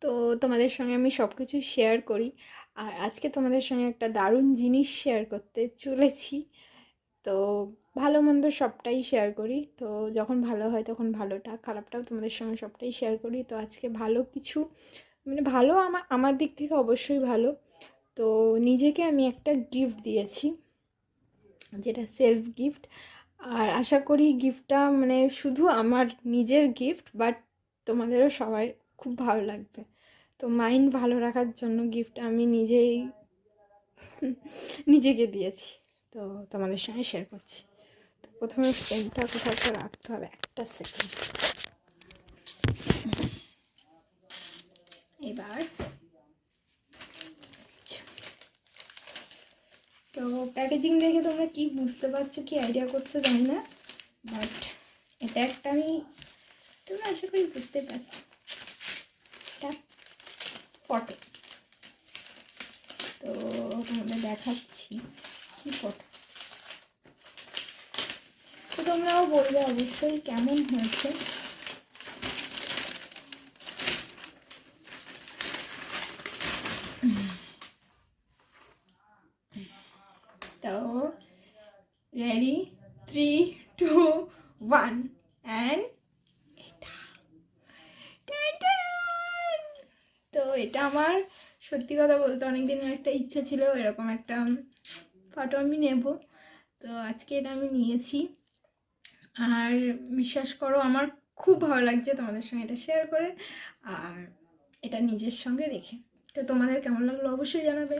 তো তোমাদের সঙ্গে আমি সব কিছু শেয়ার করি। আর আজকে তোমাদের সঙ্গে একটা দারুণ জিনিস শেয়ার করতে চলেছি। তো ভালো মন্দ সবটাই শেয়ার করি। তো যখন ভালো হয় তখন ভালোটা, খারাপটাও তোমাদের সঙ্গে সবটাই শেয়ার করি। তো আজকে ভালো কিছু, মানে ভালো আমার আমার দিক থেকে অবশ্যই ভালো। তো নিজেকে আমি একটা গিফট দিয়েছি, যেটা সেলফ গিফট। আর আশা করি গিফটটা মানে শুধু আমার নিজের গিফট, বাট তোমাদেরও সবার খুব ভালো লাগবে। তো মাইন্ড ভালো রাখার জন্য গিফটটা আমি নিজেই নিজেকে দিয়েছি। তো তোমাদের সঙ্গে শেয়ার করছি। তো প্রথমে ফোনটা কোথাও তো রাখতে হবে, একটা সেকেন্ড। এবার তো প্যাকেজিং দেখে তোমরা কি বুঝতে পারছো, কি আইডিয়া করছো জানি না, বাট এটা একটা আমি, তোমরা আশা করি বুঝতে পারছো, এটা ফটো। তো তোমাদের দেখাচ্ছি কি ফটো। তো তোমরাও বলবে অবশ্যই কেমন হয়েছে। তো রেডি, 3, 2, 1 অ্যান্ড এটা, তো এটা আমার সত্যি কথা বলতে অনেক দিনের একটা ইচ্ছা ছিল, এরকম একটা ফটো আমি নেব। তো আজকে এটা আমি নিয়েছি। আর বিশ্বাস করো আমার খুব ভালো লাগছে তোমাদের সঙ্গে এটা শেয়ার করে, আর এটা নিজের সঙ্গে রেখে। তো তোমাদের কেমন লাগলো অবশ্যই জানাবে।